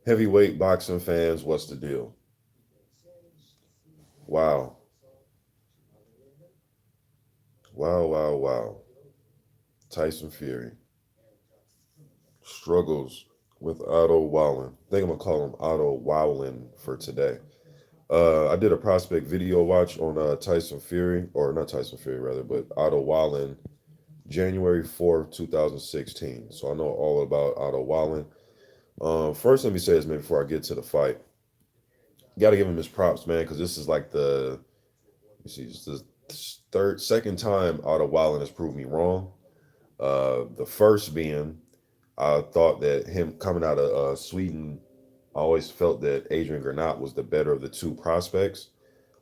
Heavyweight boxing fans, what's the deal? Wow. Wow, wow, wow. Tyson Fury struggles with Otto Wallin. I think I'm gonna call him Otto Wowllin for today. I did a prospect video watch on Tyson Fury, or not Tyson Fury rather, but Otto Wallin, January 4th, 2016. So I know all about Otto Wallin. First, let me say this, man, before I get to the fight. Got to give him his props, man, because this is like let me see, it's the second time Otto Wallin has proved me wrong. The first being, I thought that him coming out of Sweden, I always felt that Adrian Granat was the better of the two prospects.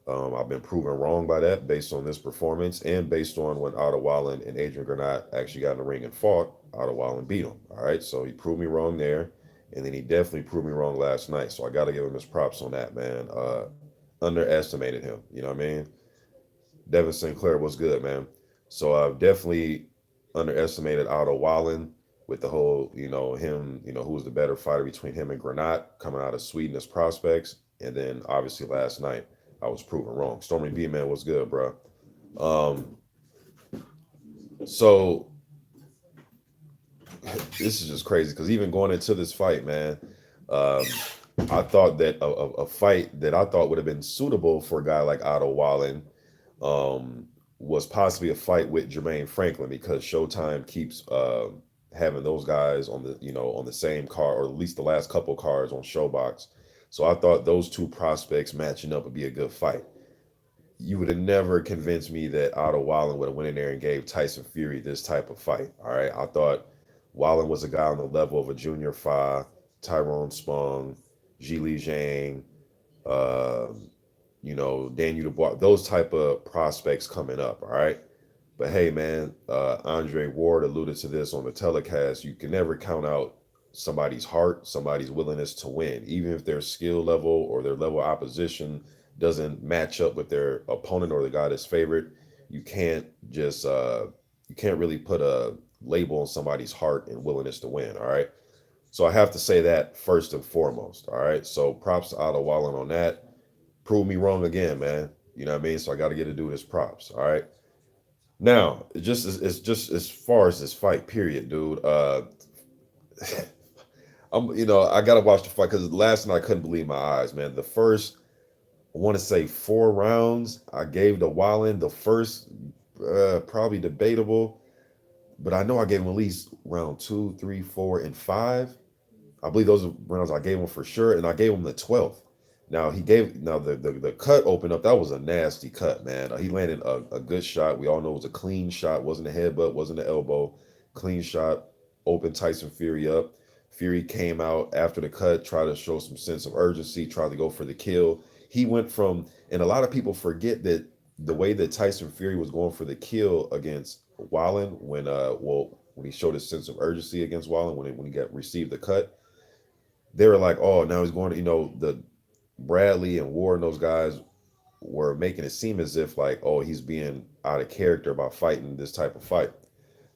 I've been proven wrong by that based on this performance and based on when Otto Wallin and Adrian Granat actually got in the ring and fought. Otto Wallin beat him. All right, so he proved me wrong there, and then he definitely proved me wrong last night. So I got to give him his props on that, man. Underestimated him. You know what I mean? Devin Sinclair was good, man. So I've definitely underestimated Otto Wallin with the whole, him, who was the better fighter between him and Granat coming out of Sweden as prospects. And then obviously last night I was proven wrong. Stormy B, man, was good, bro. Um, so this is just crazy because even going into this fight, man, um, I thought that a fight that I thought would have been suitable for a guy like Otto Wallin um, was possibly a fight with Jermaine Franklin because Showtime keeps having those guys on the same card, or at least the last couple cards on Showbox. So I thought those two prospects matching up would be a good fight. You would have never convinced me that Otto Wallin would have went in there and gave Tyson Fury this type of fight. All right, I thought Wallin was a guy on the level of a Junior Fa, Tyrone Spong, Li Zhang, uh, Daniel Dubois, those type of prospects coming up. All right. But hey, man, Andre Ward alluded to this on the telecast. You can never count out somebody's heart, somebody's willingness to win, even if their skill level or their level of opposition doesn't match up with their opponent or the guy that's favorite. You can't just you can't really put a label on somebody's heart and willingness to win. All right. So I have to say that first and foremost. All right. So props to Otto Wallin on that. Prove me wrong again, man. You know what I mean? So I got to get to do this props. All right. Now, it's just as far as this fight, period, dude. I gotta watch the fight because last night I couldn't believe my eyes, man. The first, I want to say 4 rounds, I gave the Wallin the first, probably debatable, but I know I gave him at least round two, three, four, and five. I believe those are rounds I gave him for sure, and I gave him the 12th. Now the cut opened up. That was a nasty cut, man. He landed a good shot. We all know it was a clean shot. Wasn't a headbutt. Wasn't an elbow. Clean shot. Opened Tyson Fury up. Fury came out after the cut, tried to show some sense of urgency, tried to go for the kill. He went from, and a lot of people forget that the way that Tyson Fury was going for the kill against Wallin when he showed his sense of urgency against Wallin when he got received the cut, they were like, oh, now he's going to, the Bradley and Ward and those guys were making it seem as if like, oh, he's being out of character about fighting this type of fight.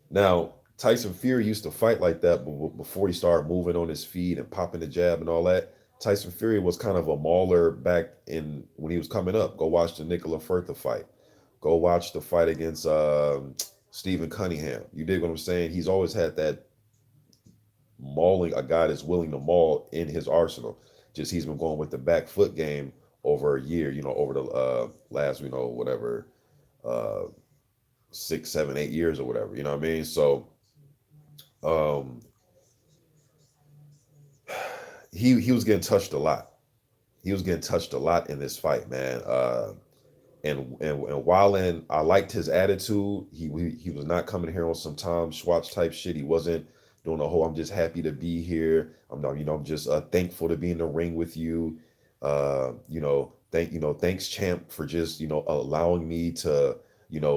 Now, Tyson Fury used to fight like that before he started moving on his feet and popping the jab and all that. Tyson Fury was kind of a mauler back in when he was coming up. Go watch the Nicola Further fight. Go watch the fight against Stephen Cunningham. You dig what I'm saying? He's always had that mauling, a guy that's willing to maul in his arsenal. Just he's been going with the back foot game over a year, over the last, whatever, uh 6, 7, 8 years or whatever, you know what I mean? So um he was getting touched a lot. He was getting touched a lot in this fight, man. And Wallin, I liked his attitude. He was not coming here on some Tom Schwartz type shit. He wasn't doing the whole "I'm just happy to be here. I'm not, I'm just thankful to be in the ring with you. Thanks champ for just allowing me to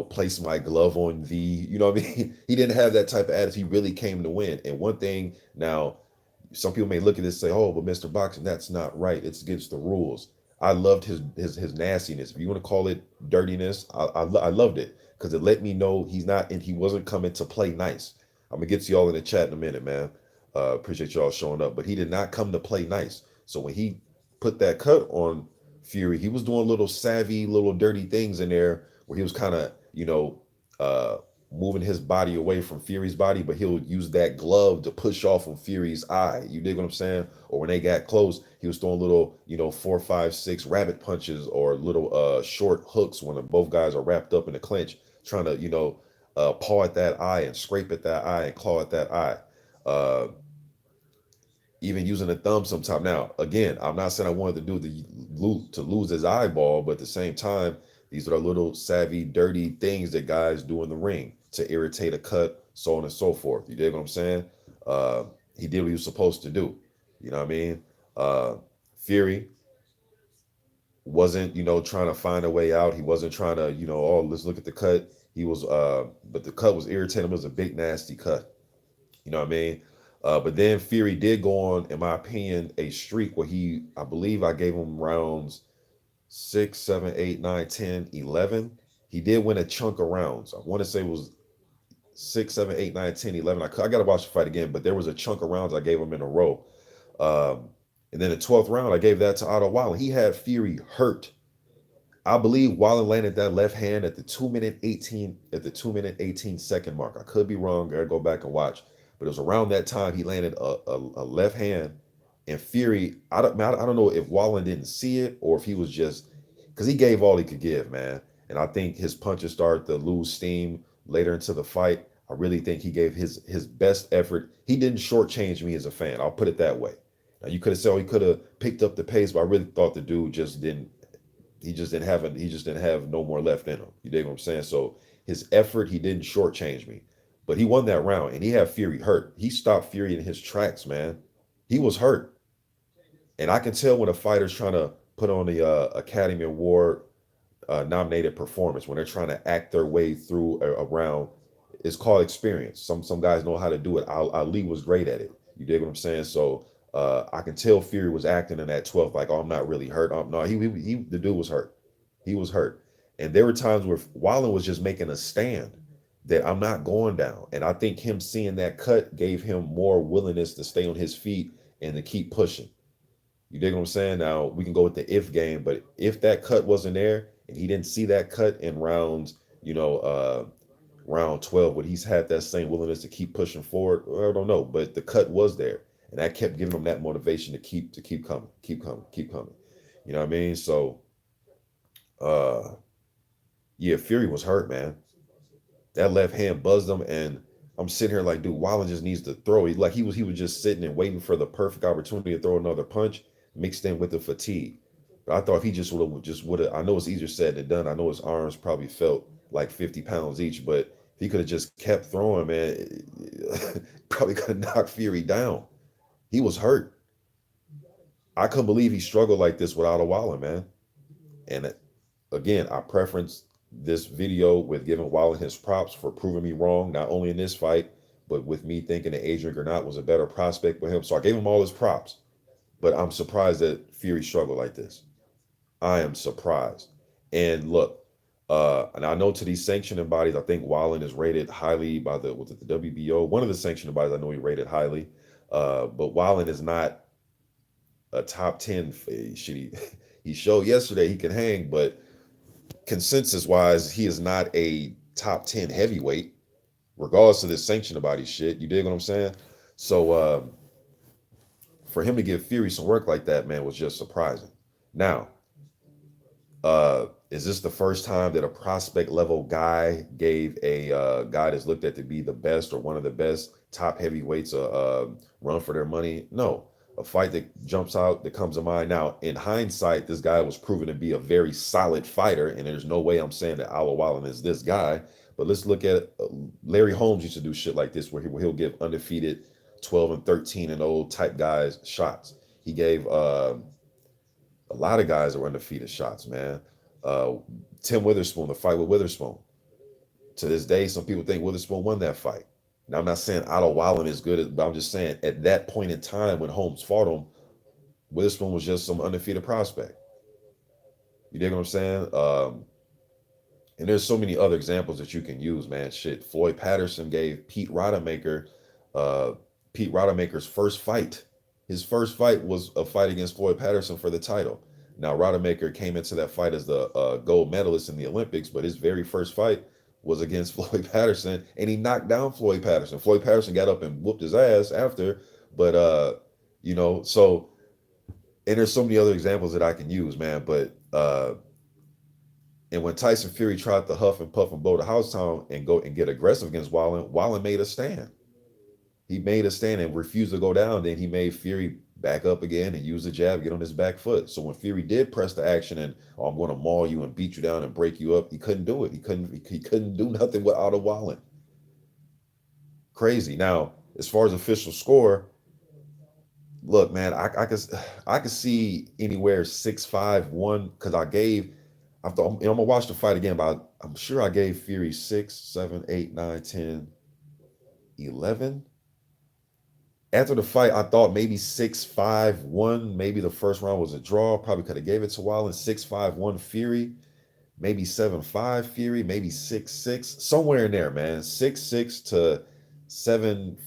place my glove on thee. You know what I mean? He didn't have that type of attitude. He really came to win. And one thing now, some people may look at this and say, "Oh, but Mr. Boxing, that's not right. It's against the rules." I loved his nastiness. If you want to call it dirtiness, I loved it because it let me know he's not and he wasn't coming to play nice. I'm gonna get to y'all in the chat in a minute, man. Appreciate y'all showing up. But he did not come to play nice. So when he put that cut on Fury, he was doing little savvy, little dirty things in there where he was kind of, uh, moving his body away from Fury's body, but he'll use that glove to push off on Fury's eye. You dig what I'm saying? Or when they got close, he was throwing little, 4, 5, 6 rabbit punches or little short hooks when both guys are wrapped up in a clinch, trying to, paw at that eye and scrape at that eye and claw at that eye. Uh, Even using a thumb sometime. Now, again, I'm not saying I wanted to do to lose his eyeball, but at the same time, these are little savvy, dirty things that guys do in the ring to irritate a cut, so on and so forth. You dig what I'm saying? Uh, he did what he was supposed to do. You know what I mean? Uh, Fury wasn't, trying to find a way out. He wasn't trying to, oh, let's look at the cut. He was, but the cut was irritating. It was a big, nasty cut. You know what I mean? But then Fury did go on, in my opinion, a streak where I believe I gave him rounds 6, 7, 8, 9, 10, 11. He did win a chunk of rounds. I want to say it was 6, 7, 8, 9, 10, 11. I got to watch the fight again, but there was a chunk of rounds I gave him in a row. And then the 12th round, I gave that to Otto Wallin. He had Fury hurt. I believe Wallin landed that left hand at the 2 minute 18 second mark. I could be wrong. I gotta go back and watch. But it was around that time he landed a left hand, and Fury. I don't know if Wallin didn't see it or if he was just because he gave all he could give, man. And I think his punches started to lose steam later into the fight. I really think he gave his best effort. He didn't shortchange me as a fan. I'll put it that way. Now you could have said, oh, he could have picked up the pace, but I really thought the dude just didn't. He just didn't have no more left in him. You dig what I'm saying? So his effort, he didn't shortchange me. But he won that round and he had Fury hurt. He stopped Fury in his tracks, man. He was hurt. And I can tell when a fighter's trying to put on the Academy Award nominated performance, when they're trying to act their way through a round. It's called experience. Some guys know how to do it. Ali was great at it. You dig what I'm saying? So I can tell Fury was acting in that 12th like, oh, I'm not really hurt. No, the dude was hurt. He was hurt. And there were times where Wallin was just making a stand that I'm not going down. And I think him seeing that cut gave him more willingness to stay on his feet and to keep pushing. You dig what I'm saying? Now we can go with the if game, but if that cut wasn't there and he didn't see that cut in rounds, round 12, would he's had that same willingness to keep pushing forward? Well, I don't know, but the cut was there, and that kept giving him that motivation to keep coming, keep coming, keep coming. You know what I mean? So, yeah, Fury was hurt, man. That left hand buzzed him, and I'm sitting here like, dude, Wallin just needs to throw. He was just sitting and waiting for the perfect opportunity to throw another punch, mixed in with the fatigue. But I thought if he just would have. I know it's easier said than done. I know his arms probably felt like 50 pounds each, but if he could have just kept throwing, man, probably could have knocked Fury down. He was hurt. I couldn't believe he struggled like this without a Wallin, man. And again, I preference this video with giving Wallin his props for proving me wrong, not only in this fight, but with me thinking that Adrian Granat was a better prospect for him. So I gave him all his props. But I'm surprised that Fury struggled like this. I am surprised. And look, and I know to these sanctioning bodies, I think Wallin is rated highly by the WBO. One of the sanctioning bodies I know he rated highly. But Wallin is not a top 10 shit. He showed yesterday he can hang, but consensus wise, he is not a top 10 heavyweight, regardless of this sanctioning body shit. You dig what I'm saying? So for him to give Fury some work like that, man, was just surprising. Now, is this the first time that a prospect level guy gave a guy that's looked at to be the best or one of the best top heavyweights a run for their money? No. A fight that jumps out that comes to mind. Now, in hindsight, this guy was proven to be a very solid fighter, and there's no way I'm saying that Otto Wallin is this guy. But let's look at Larry Holmes used to do shit like this, where he'll give undefeated 12 and 13 and old type guys shots. He gave a lot of guys that were undefeated shots, man. Tim Witherspoon, the fight with Witherspoon. To this day, some people think Witherspoon won that fight. Now, I'm not saying Otto Wallin is good, but I'm just saying at that point in time when Holmes fought him, Witherspoon was just some undefeated prospect. You dig what I'm saying? And there's so many other examples that you can use, man. Shit, Floyd Patterson gave uh, Pete Rodemaker's first fight. His first fight was a fight against Floyd Patterson for the title. Now, Rodemaker came into that fight as the gold medalist in the Olympics, but his very first fight was against Floyd Patterson, and he knocked down Floyd Patterson. Floyd Patterson got up and whooped his ass after, but so and there's so many other examples that I can use, man. But and when Tyson Fury tried to huff and puff and blow the house down and go and get aggressive against Wallin, Wallin made a stand. He made a stand and refused to go down. Then he made Fury back up again and use the jab, get on his back foot. So when Fury did press the action and I'm going to maul you and beat you down and break you up, he couldn't do it. He couldn't do nothing without a Wallin. Crazy. Now, as far as official score, look, man, I could see anywhere 6-5-1 because I'm gonna watch the fight again, but I'm sure I gave Fury 6, 7, 8, 9, 10, 11. After the fight, I thought maybe 6-5-1. Maybe the first round was a draw. Probably could have gave it to Wallin. 6-5-1 Fury. Maybe 7-5 Fury. Maybe 6-6. Somewhere in there, man. 6-6 to 7-4-1,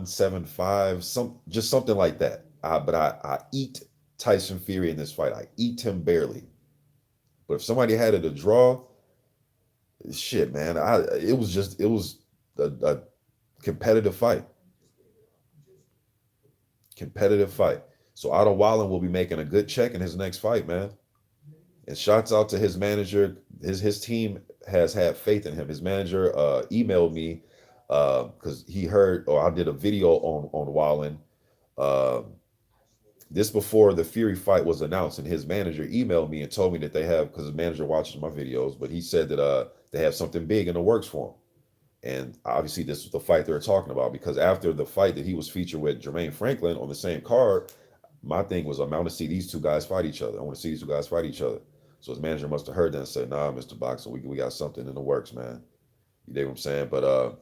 7-5. Just something like that. But I eat Tyson Fury in this fight. I eat him barely. But if somebody had it a draw, shit, man, it was a competitive fight. Competitive fight. So Otto Wallin will be making a good check in his next fight, man. And shouts out to his manager. His team has had faith in him. His manager emailed me because he heard, or I did a video on Wallin. Uh, this before the Fury fight was announced, and his manager emailed me and told me that they have, because his manager watches my videos, but he said that they have something big in the works for him. And obviously, this was the fight they were talking about because after the fight that he was featured with Jermaine Franklin on the same card, my thing was, I want to see these two guys fight each other. I want to see these two guys fight each other. So his manager must have heard that and said, "Nah, Mr. Boxer, we got something in the works, man." You dig what I'm saying? But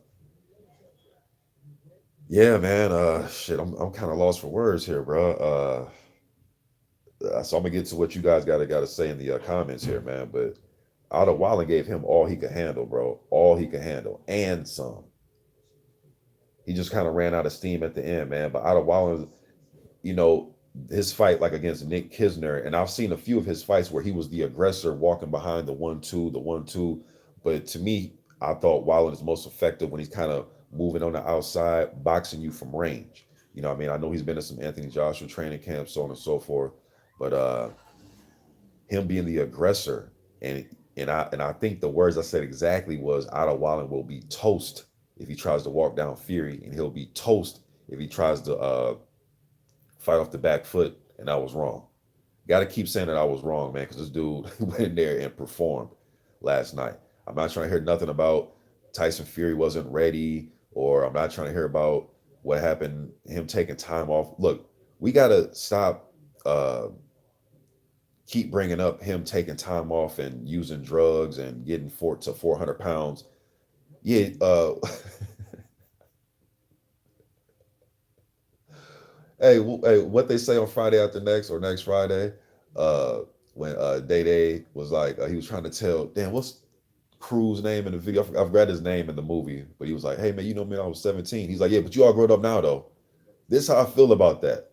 yeah, man. Shit, I'm kind of lost for words here, bro. So I'm gonna get to what you guys gotta say in the comments here, man. But Otto Wallin gave him all he could handle, bro. All he could handle, and some. He just kind of ran out of steam at the end, man. But Otto Wallin, you know, his fight like against Nick Kisner, and I've seen a few of his fights where he was the aggressor walking behind the 1-2, the 1-2. But to me, I thought Wallin is most effective when he's kind of moving on the outside, boxing you from range. You know what I mean? I know he's been to some Anthony Joshua training camps, so on and so forth. But him being the aggressor, and I think the words I said exactly was Otto Wallin will be toast if he tries to walk down Fury, and he'll be toast if he tries to fight off the back foot, and I was wrong. Got to keep saying that I was wrong, man, because this dude went in there and performed last night. I'm not trying to hear nothing about Tyson Fury wasn't ready, or I'm not trying to hear about what happened, him taking time off. Look, we got to stop, keep bringing up him taking time off and using drugs and getting 400 pounds. Yeah, hey, what they say on Friday after next or next Friday, uh, when Day Day was like, he was trying to tell, damn, what's Crew's name in the video? I've read his name in the movie, but he was like, hey man, you know me, I was 17. He's like, yeah, but you all grown up now though. This is how I feel about that.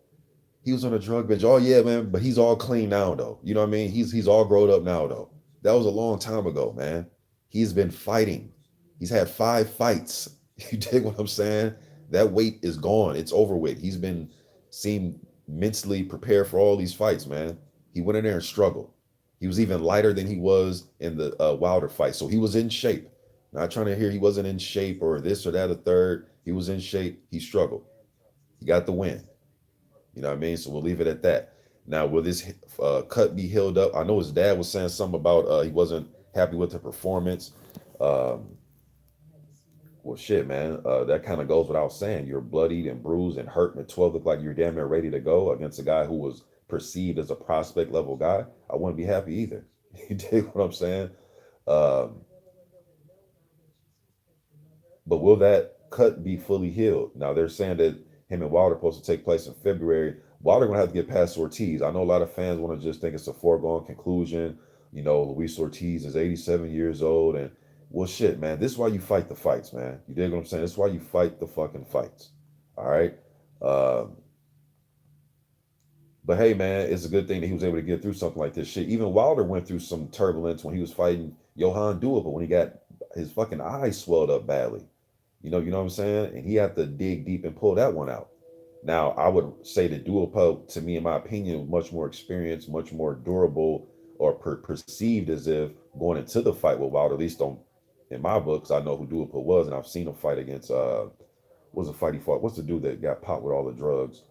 He was on a drug binge. Oh yeah, man, but he's all clean now though. You know what I mean? He's all grown up now though. That was a long time ago, man. He's been fighting. He's had 5 fights. You dig what I'm saying? That weight is gone. It's over with. He's been seemed mentally prepared for all these fights, man. He went in there and struggled. He was even lighter than he was in the Wilder fight. So he was in shape. Not trying to hear he wasn't in shape or this or that or third. He was in shape. He struggled. He got the win. You know what I mean? So we'll leave it at that. Now, will this cut be healed up? I know his dad was saying something about he wasn't happy with the performance. Um, well, shit, man. That kind of goes without saying. You're bloodied and bruised and hurt, and at 12 look like you're damn near ready to go against a guy who was perceived as a prospect level guy. I wouldn't be happy either. You dig what I'm saying? Um, but will that cut be fully healed? Now they're saying that him and Wilder are supposed to take place in February. Wilder gonna have to get past Ortiz. I know a lot of fans want to just think it's a foregone conclusion. Luis Ortiz is 87 years old, and well, shit, man. This is why you fight the fights, man. You dig what I'm saying? This is why you fight the fucking fights. All right. Um, but hey, man, it's a good thing that he was able to get through something like this shit. Even Wilder went through some turbulence when he was fighting Johan Duba, but when he got his fucking eyes swelled up badly. You know what I'm saying? And he had to dig deep and pull that one out. Now, I would say that Duopo, to me, in my opinion, was much more experienced, much more durable, or perceived as if going into the fight with Wilder, at least on in my books, I know who Duopo was, and I've seen him fight against what was the fight he fought? What's the dude that got popped with all the drugs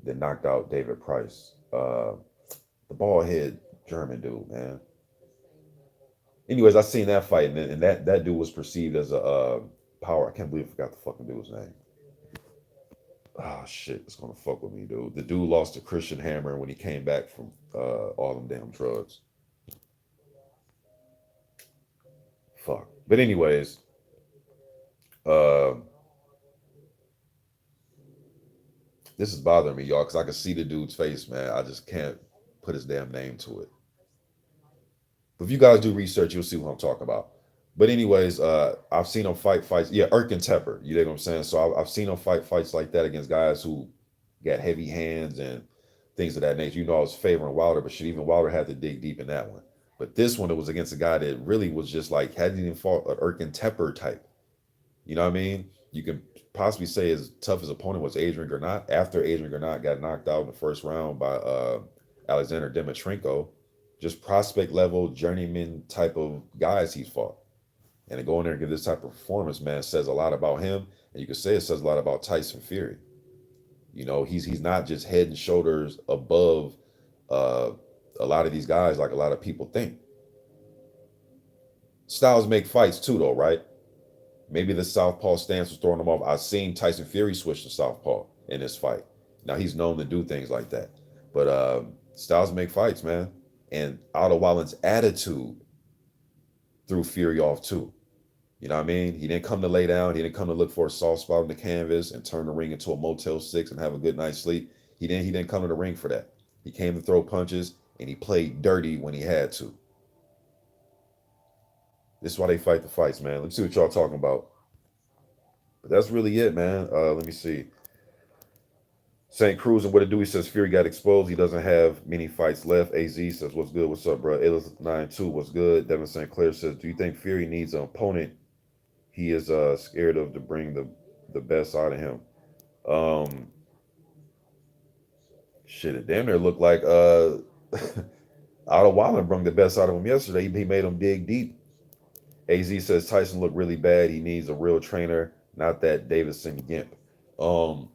that knocked out David Price? The bald head German dude, man. Anyways, I seen that fight, and that dude was perceived as a power. I can't believe I forgot the fucking dude's name. Oh shit, it's gonna fuck with me, dude. The dude lost to Christian Hammer when he came back from all them damn drugs. Fuck. But anyways, uh, this is bothering me, y'all, because I can see the dude's face, man. I just can't put his damn name to it. But if you guys do research, you'll see what I'm talking about. But anyways, I've seen him fight fights. Yeah, Erkin Tepper. You know what I'm saying? So I've seen him fight fights like that against guys who got heavy hands and things of that nature. I was favoring Wilder, but shit, even Wilder had to dig deep in that one. But this one, it was against a guy that really was just like hadn't even fought an Erkin Tepper type. You know what I mean? You can possibly say his toughest opponent was Adrian Granat. After Adrian Granat got knocked out in the first round by Alexander Demetrenko, just prospect level journeyman type of guys he's fought. And to go in there and give this type of performance, man, says a lot about him. And you could say it says a lot about Tyson Fury. He's not just head and shoulders above uh, a lot of these guys like a lot of people think. Styles make fights too, though, right? Maybe the southpaw stance was throwing him off. I've seen Tyson Fury switch to southpaw in this fight. Now he's known to do things like that, but Styles make fights, man. And Otto Wallin's attitude threw Fury off too. You know what I mean? He didn't come to lay down. He didn't come to look for a soft spot on the canvas and turn the ring into a Motel 6 and have a good night's sleep. He didn't come to the ring for that. He came to throw punches and he played dirty when he had to. This is why they fight the fights, man. Let's see what y'all talking about. But that's really it, man. Let me see. St. Cruz and what it do? He says Fury got exposed. He doesn't have many fights left. AZ says, "What's good? What's up, bro?" Ayla92, what's good? Devin St. Clair says, "Do you think Fury needs an opponent he is scared of to bring the best out of him?" Um, Shit, it damn near looked like Otto Wallin brought the best out of him yesterday. He made him dig deep. AZ says Tyson looked really bad. He needs a real trainer, not that Davison Gimp. Um,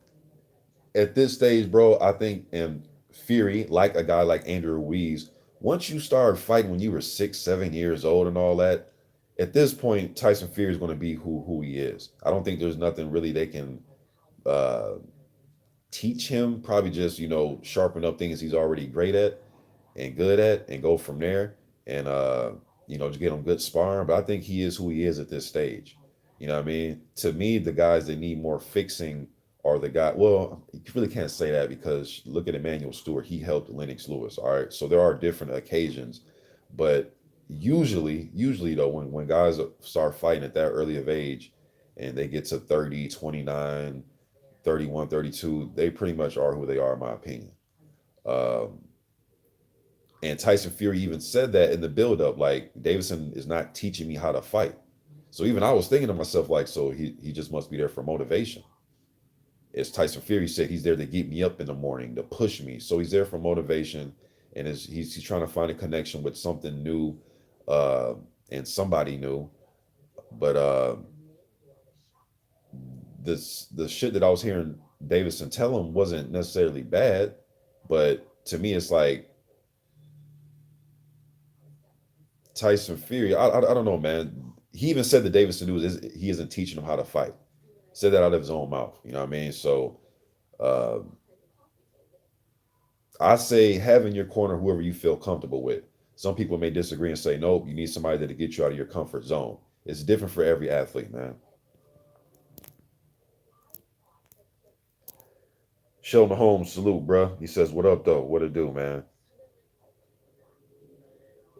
at this stage, bro, I think in Fury, like a guy like Andrew Ruiz, once you start fighting when you were 6, 7 years old and all that, at this point, Tyson Fury is going to be who he is. I don't think there's nothing really they can uh, teach him. Probably just sharpen up things he's already great at and good at, and go from there. And just get him good sparring. But I think he is who he is at this stage. You know what I mean? To me, the guys that need more fixing are the guy. Well, you really can't say that because look at Emmanuel Stewart. He helped Lennox Lewis. All right, so there are different occasions, but usually though, when guys start fighting at that early of age, and they get to 30, 29, 31, 32, they pretty much are who they are, in my opinion. Um, and Tyson Fury even said that in the build-up, like Davison is not teaching me how to fight. So even I was thinking to myself, like, so he just must be there for motivation. As Tyson Fury said, he's there to get me up in the morning, to push me. So he's there for motivation, and he's trying to find a connection with something new, uh, and somebody new. But the shit that I was hearing Davison tell him wasn't necessarily bad, but to me, it's like Tyson Fury. I don't know, man. He even said that Davison knew he isn't teaching him how to fight. Said that out of his own mouth. You know what I mean? So uh, I say have in your corner whoever you feel comfortable with. Some people may disagree and say, nope, you need somebody that'll get you out of your comfort zone. It's different for every athlete, man. Sheldon Holmes, salute, bruh. He says, what up, though? What it do, man?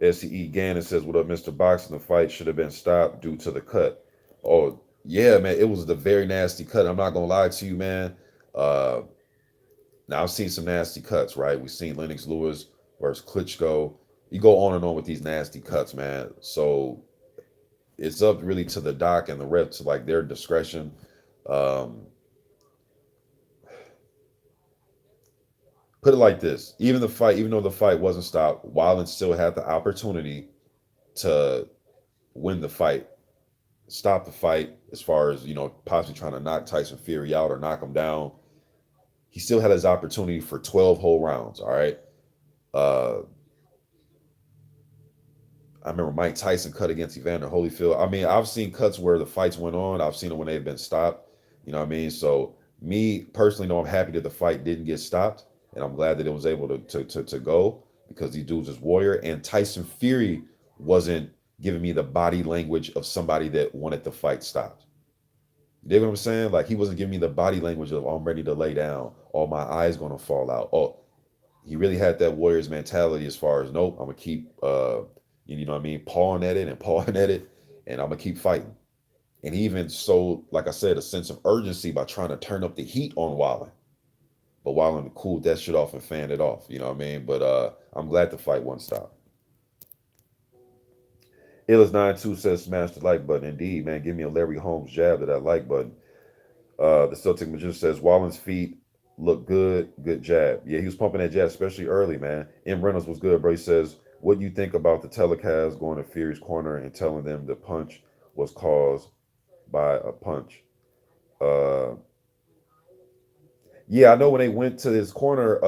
SCE Gannon says, "What up, Mr. Boxing? The fight should have been stopped due to the cut." Oh yeah, man, it was the very nasty cut. I'm not gonna lie to you, man. Uh, Now I've seen some nasty cuts, right? We've seen Lennox Lewis versus Klitschko. You go on and on with these nasty cuts, man. So it's up really to the doc and the ref to like their discretion. Um, Put it like this: even though the fight wasn't stopped, Wallin still had the opportunity to win the fight, stop the fight, as far as possibly trying to knock Tyson Fury out or knock him down. He still had his opportunity for 12 whole rounds. All right. Uh, I remember Mike Tyson cut against Evander Holyfield. I mean, I've seen cuts where the fights went on. I've seen it when they've been stopped. You know what I mean? So me personally, know I'm happy that the fight didn't get stopped, and I'm glad that it was able to go because these dudes is warrior. And Tyson Fury wasn't giving me the body language of somebody that wanted the fight stopped. You dig what I'm saying? Like he wasn't giving me the body language of, "Oh, I'm ready to lay down. Oh, my eye's gonna fall out." Oh, he really had that warrior's mentality as far as, nope, I'm gonna keep you know what I mean, pawing at it and pawing at it, and I'm gonna keep fighting. And he even showed, like I said, a sense of urgency by trying to turn up the heat on Wallin. But Wallin cooled that shit off and fanned it off, you know what I mean? But I'm glad the fight won't stop. Illis92 says smash the like button. Indeed, man. Give me a Larry Holmes jab to that like button. The Celtic Magician says Wallin's feet look good. Good jab. Yeah, he was pumping that jab, especially early, man. M. Reynolds was good, bro. He says, "What do you think about the telecast going to Fury's corner and telling them the punch was caused by a punch?" Uh, yeah, I know when they went to his corner,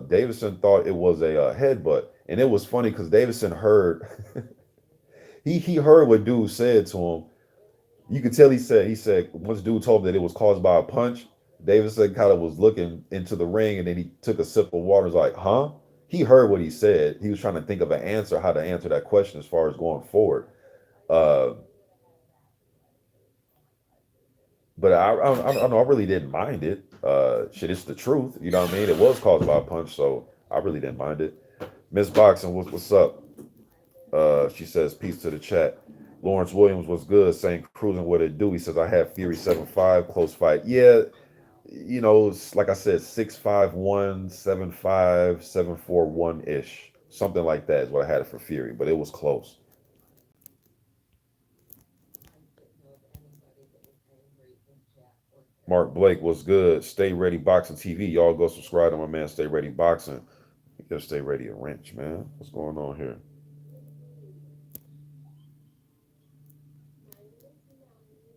Davison thought it was a headbutt, and it was funny because Davison heard he heard what dude said to him. You could tell he said once dude told him that it was caused by a punch, Davidson kind of was looking into the ring and then he took a sip of water. Was like, huh? He heard what he said. He was trying to think of an answer, how to answer that question as far as going forward. Uh, but I don't know. I really didn't mind it. Shit, it's the truth. You know what I mean? It was caused by a punch, so I really didn't mind it. Miss Boxing, what's up? She says, peace to the chat. Lawrence Williams was good, saying cruising what it do. He says, I have Fury 7-5, close fight. Yeah, like I said, 6-5-1, 7-5, 7-4-1 ish. Something like that is what I had it for Fury, but it was close. Mark Blake was good. Stay Ready Boxing TV. Y'all go subscribe to my man, Stay Ready Boxing. You gotta stay ready a wrench, man. What's going on here?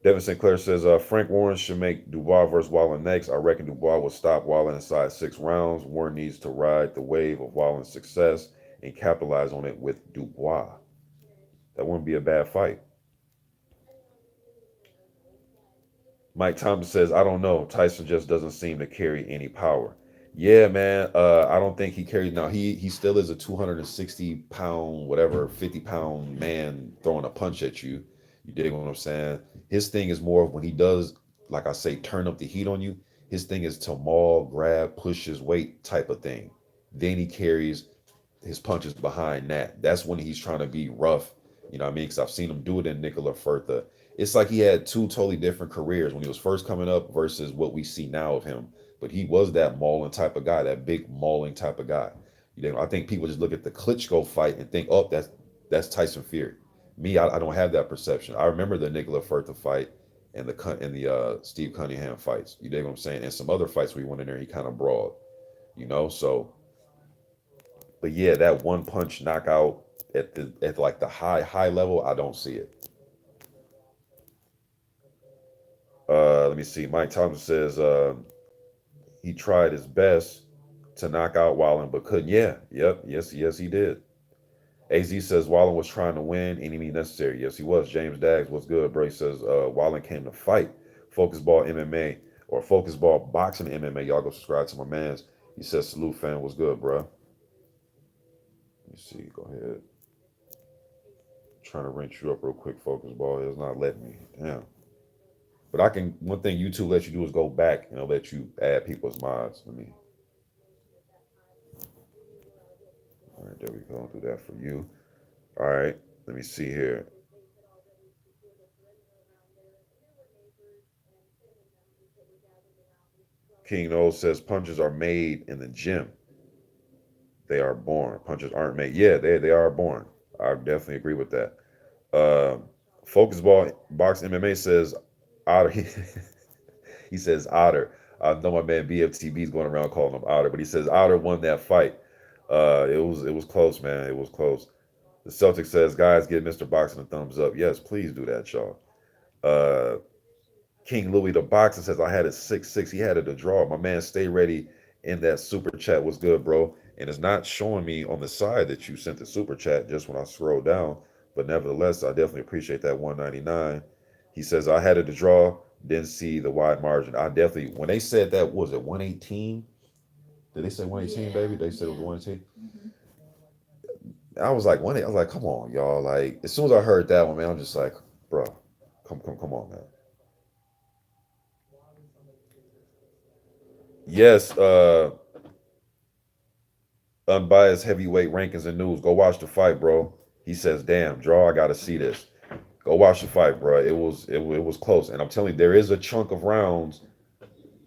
Devin Sinclair says Frank Warren should make Dubois versus Wallin next. I reckon Dubois will stop Wallin inside 6 rounds. Warren needs to ride the wave of Wallin's success and capitalize on it with Dubois. That wouldn't be a bad fight. Mike Thompson says, I don't know. Tyson just doesn't seem to carry any power. Yeah, man. I don't think he carries now. He still is a 260 pound, whatever, 50 pound man throwing a punch at you. You dig what I'm saying? His thing is more of when he does, like I say, turn up the heat on you. His thing is to maul, grab, push his weight type of thing. Then he carries his punches behind that. That's when he's trying to be rough. You know what I mean? Because I've seen him do it in Nicola Furtha. It's like he had two totally different careers when he was first coming up versus what we see now of him. But he was that mauling type of guy, that big mauling type of guy. You know, I think people just look at the Klitschko fight and think, oh, that's Tyson Fury. Me, I don't have that perception. I remember the Nicola Furtha fight and the Steve Cunningham fights. You dig what I'm saying? And some other fights where he went in there, he kind of brawled. So but yeah, that one punch knockout at like the high level, I don't see it. Let me see. Mike Thompson says he tried his best to knock out Wallin, but couldn't. Yeah, yep, yes, he did. AZ says Wallin was trying to win any means necessary. Yes, he was. James Daggs, what's good, bro? He says Wallin came to fight. Focus ball MMA or focus ball boxing MMA. Y'all go subscribe to my man's. He says salute fan, what's good, bro? Let me see. Go ahead. Trying to wrench you up real quick, focus ball. It's not letting me. Damn. But I can. One thing YouTube lets you do is go back and it'll let you add people's mods. Let me. All right, there we go. I'll do that for you. All right, let me see here. King Knowles says punches are made in the gym. They are born. Punches aren't made. Yeah, they are born. I definitely agree with that. Uh, Focus Ball Box MMA says Otter. He says Otter. I know my man BFTB is going around calling him Otter, but he says Otter won that fight. It was close, man. It was close. The Celtics says, guys, give Mr. Boxing a thumbs up. Yes, please do that, y'all. Uh, King Louis the Boxer says I had it 6-6. He had it a draw. My man, stay ready in that super chat was good, bro. And it's not showing me on the side that you sent the super chat just when I scroll down. But nevertheless, I definitely appreciate that 199. He says I had it a draw, didn't see the wide margin. I definitely when they said that what was it 118? Did they say 118, baby? They said it was 118. I was like, I was like, come on, y'all. Like, as soon as I heard that one, man, I'm just like, bro, come on, man. Yes, unbiased heavyweight rankings and news. Go watch the fight, bro. He says, damn, draw, I gotta see this. Go watch the fight, bro. It was close. And I'm telling you, there is a chunk of rounds.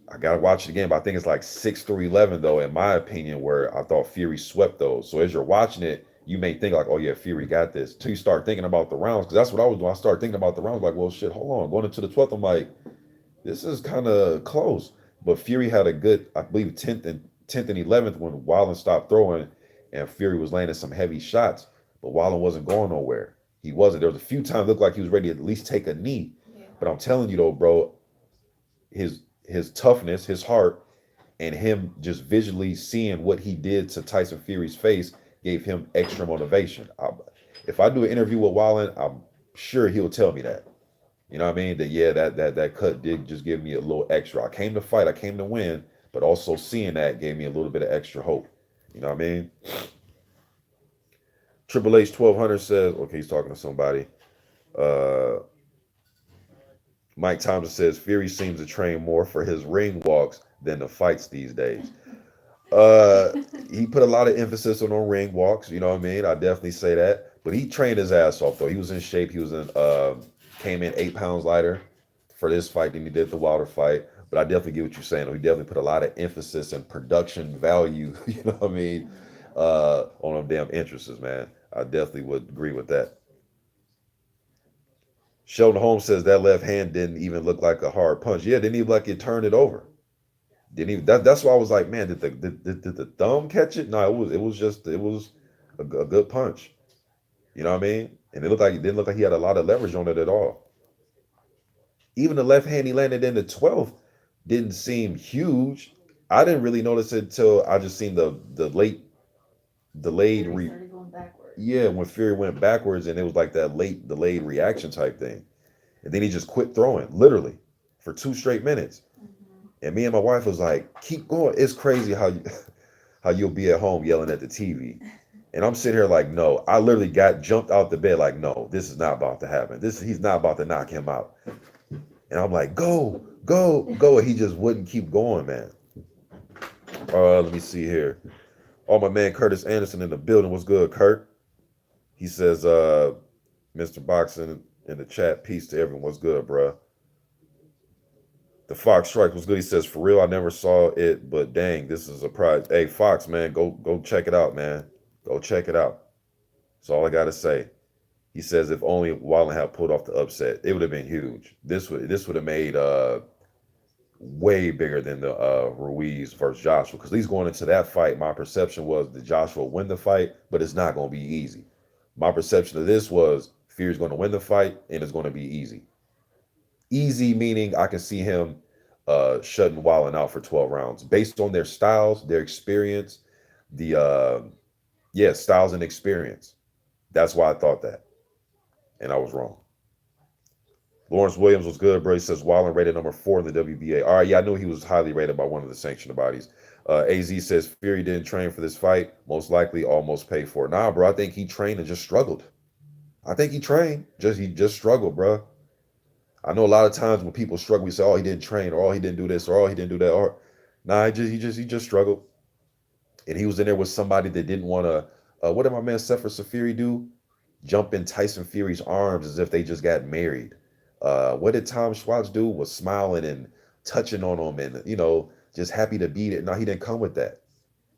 I gotta watch it again, but I think it's like 6-11 though, in my opinion, where I thought Fury swept those. So as you're watching it, you may think like, oh yeah, Fury got this. Till you start thinking about the rounds, because that's what I was doing. I started thinking about the rounds, like, well, shit, hold on. Going into the 12th, I'm like, this is kind of close. But Fury had a good, I believe, 10th and 11th when Wallin stopped throwing, and Fury was landing some heavy shots, but Wallin wasn't going nowhere. He wasn't. There was a few times it looked like he was ready to at least take a knee. But I'm telling you though, bro, his toughness, his heart, and him just visually seeing what he did to Tyson Fury's face gave him extra motivation. If I do an interview with Wallin, I'm sure he'll tell me that. You know what I mean? That yeah, that cut did just give me a little extra. I came to fight, I came to win, but also seeing that gave me a little bit of extra hope. You know what I mean? Triple H 1200 says, okay, he's talking to somebody. Uh, Mike Thompson says Fury seems to train more for his ring walks than the fights these days. Uh, he put a lot of emphasis on ring walks. You know what I mean? I definitely say that. But he trained his ass off though. He was in shape. He was in came in 8 pounds lighter for this fight than he did the Wilder fight. But I definitely get what you're saying. He definitely put a lot of emphasis and production value. You know what I mean? On them damn interests, man. I definitely would agree with that. Sheldon Holmes says that left hand didn't even look like a hard punch. Yeah, didn't even like it turned it over. Didn't even that's why I was like, man, did the thumb catch it? No, it was a good punch. You know what I mean? And it didn't look like he had a lot of leverage on it at all. Even the left hand he landed in the 12th didn't seem huge. I didn't really notice it until I just seen the late delayed yeah, when Fury went backwards and it was like that late delayed reaction type thing. And then he just quit throwing, literally, for 2 straight minutes. And me and my wife was like, keep going. It's crazy how how you'll be at home yelling at the TV. And I'm sitting here like, no, I literally got jumped out the bed like, no, this is not about to happen. He's not about to knock him out. And I'm like, go, go, go. And he just wouldn't keep going, man. Let me see here. Oh, my man Curtis Anderson in the building. What's good, Kurt? He says, Mr. Boxing in the chat, peace to everyone. What's good, bruh? The Fox Strike was good. He says, for real, I never saw it, but dang, this is a prize. Hey, Fox, man, go check it out, man. Go check it out. That's all I gotta say. He says if only Wallin had pulled off the upset, it would have been huge. This would have made way bigger than the Ruiz versus Joshua. Because at least going into that fight, my perception was that Joshua would win the fight, but it's not gonna be easy. My perception of this was Fury's gonna win the fight and it's gonna be easy. Easy meaning I can see him shutting Wallin out for 12 rounds based on their styles, their experience, the yeah, styles and experience. That's why I thought that. And I was wrong. Lawrence Williams was good, bro. He says Wallin rated number 4 in the WBA. All right, yeah, I knew he was highly rated by one of the sanctioned bodies. AZ says Fury didn't train for this fight. Most likely almost paid for it. Nah, bro, I think he trained and just struggled. I think he trained. He just struggled, bro. I know a lot of times when people struggle, we say, "Oh, he didn't train," or "Oh, he didn't do this," or "Oh, he didn't do that." Or, nah, he just struggled, and he was in there with somebody that didn't want to. What did my man Sefer Safiri do? jump in Tyson Fury's arms as if they just got married. What did Tom Schwartz do? Was smiling and touching on him and, just happy to be there. No, he didn't come with that.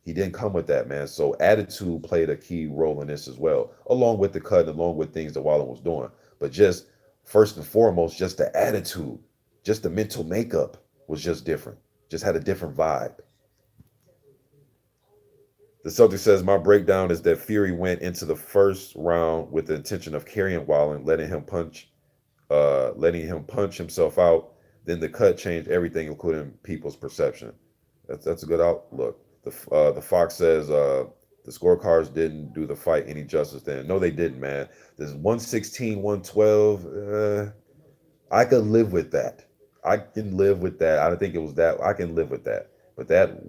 He didn't come with that, man. So attitude played a key role in this as well, along with the cut, and along with things that Wallin was doing. But just first and foremost, just the attitude, just the mental makeup was just different. Just had a different vibe. The Celtic says my breakdown is that Fury went into the first round with the intention of carrying Wallin, letting him punch himself out. Then the cut changed everything, including people's perception. That's a good outlook. The Fox says the scorecards didn't do the fight any justice. Then no, they didn't, man. This 116, 112. I could live with that. I can live with that. I don't think it was that. I can live with that. But that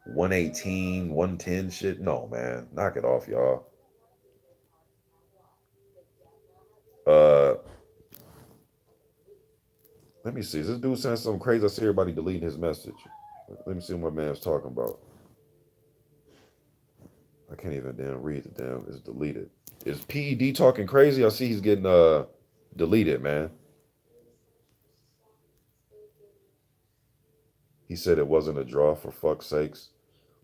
118, 110 shit, no, man. Knock it off, y'all. Uh, Let me see. Is this dude saying something crazy? I see everybody deleting his message. Let me see what my man's talking about. I can't even damn read the damn. It's deleted. Is PED talking crazy? I see he's getting deleted, man. He said it wasn't a draw for fuck's sakes.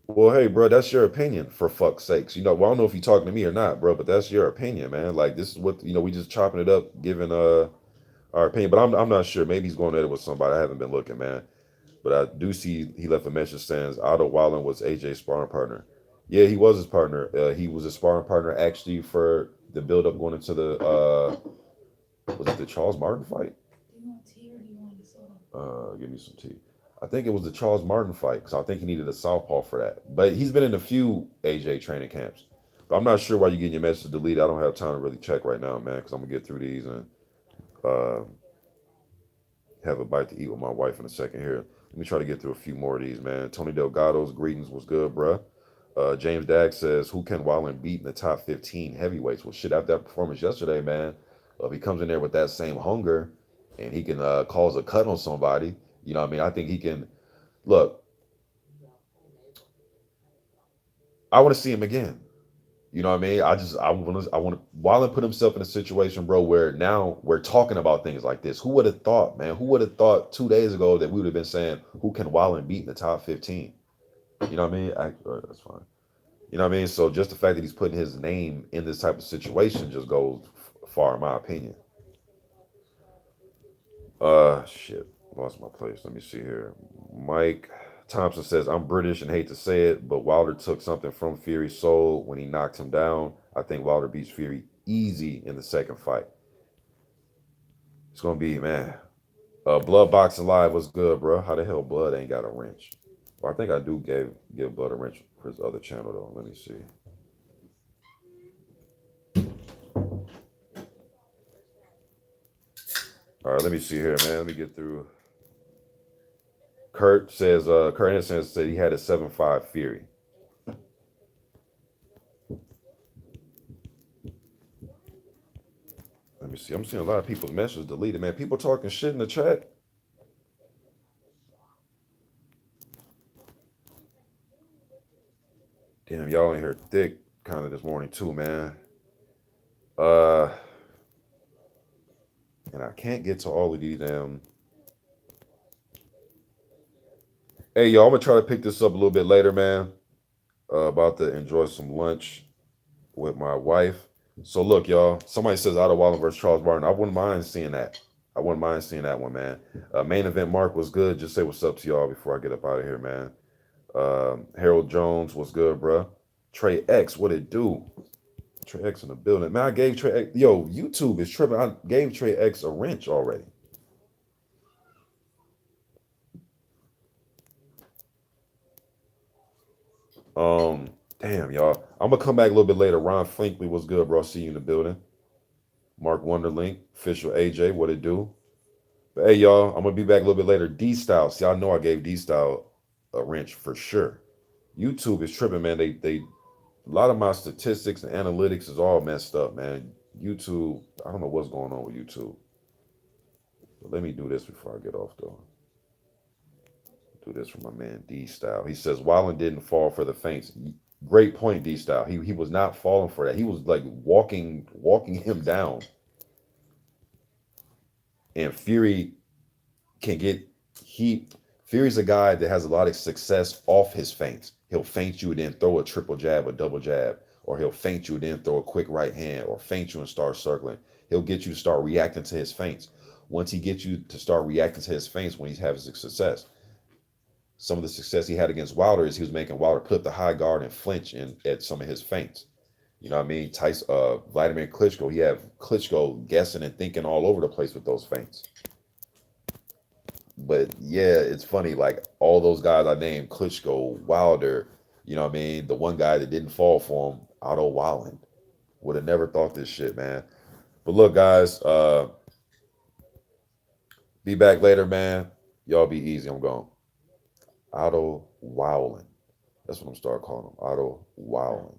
Well, hey, bro, that's your opinion for fuck's sakes. Well, I don't know if you're talking to me or not, bro, but that's your opinion, man. Like this is what we just chopping it up, giving our opinion. But I'm not sure. Maybe he's going at it with somebody. I haven't been looking, man. But I do see he left a message saying Otto Wallin was AJ's sparring partner. Yeah, he was his partner. He was a sparring partner actually for the build up going into the was it the Charles Martin fight? Give me some tea. I think it was the Charles Martin fight because I think he needed a southpaw for that. But he's been in a few AJ training camps. But I'm not sure why you're getting your message deleted. I don't have time to really check right now, man, because I'm gonna get through these and uh, have a bite to eat with my wife in a second here. Let me try to get through a few more of these, man. Tony Delgado's greetings was good, bruh. James Dag says, who can Wallin beat in the top 15 heavyweights? Well, shit, after that performance yesterday, man, if he comes in there with that same hunger and he can cause a cut on somebody, you know what I mean? I think he can. Look, I want to see him again. You know what I mean? I want to. Wallin put himself in a situation, bro, where now we're talking about things like this. Who would have thought, man? Who would have thought 2 days ago that we would have been saying, who can Wallin beat in the top 15? You know what I mean? That's fine. You know what I mean? So just the fact that he's putting his name in this type of situation just goes far, in my opinion. Shit, lost my place. Let me see here. Mike Thompson says, I'm British and hate to say it, but Wilder took something from Fury's soul when he knocked him down. I think Wilder beats Fury easy in the second fight. It's gonna be, man. Blood Boxing Live was good, bro. How the hell Blood ain't got a wrench? Well, I think I do give Blood a wrench for his other channel though. Let me see. All right, let me see here, man. Let me get through. Kurt Anderson said he had a 7-5 Fury. Let me see. I'm seeing a lot of people's messages deleted, man. People talking shit in the chat. Damn, y'all in here thick kind of this morning too, man. Uh, and I can't get to all of these damn. Hey, y'all, I'm gonna try to pick this up a little bit later, man. About to enjoy some lunch with my wife. So look, y'all. Somebody says Otto Wallin versus Charles Martin. I wouldn't mind seeing that. I wouldn't mind seeing that one, man. Main event Mark was good. Just say what's up to y'all before I get up out of here, man. Harold Jones was good, bruh. Trey X, what it do? Trey X in the building. Man, I gave Trey X. Yo, YouTube is tripping. I gave Trey X a wrench already. Um, Damn, y'all. I'm gonna come back a little bit later. Ron Finkley was good, bro. See you in the building. Mark Wonderlink, official AJ, what it do? But hey, y'all, I'm gonna be back a little bit later. D Style. See, I know I gave D Style a wrench for sure. YouTube is tripping, man. They a lot of my statistics and analytics is all messed up, man. YouTube, I don't know what's going on with YouTube. But let me do this before I get off though. Do this for my man D Style. He says Wallin didn't fall for the feints. Great point, D style. He was not falling for that. He was like walking him down. And Fury can get he Fury's a guy that has a lot of success off his feints. He'll feint you and then throw a triple jab, a double jab, or he'll feint you and then throw a quick right hand, or feint you and start circling. He'll get you to start reacting to his feints. Once he gets you to start reacting to his feints when he's having success, some of the success he had against Wilder is he was making Wilder put up the high guard and flinch in at some of his feints. You know what I mean? Tyson, Vladimir Klitschko, he had Klitschko guessing and thinking all over the place with those feints. But yeah, it's funny. Like all those guys I named, Klitschko, Wilder, you know what I mean? The one guy that didn't fall for him, Otto Wallin, would have never thought this shit, man. But look, guys, be back later, man. Y'all be easy. I'm going. Otto Wowllin. That's what I'm start calling him. Otto Wowllin.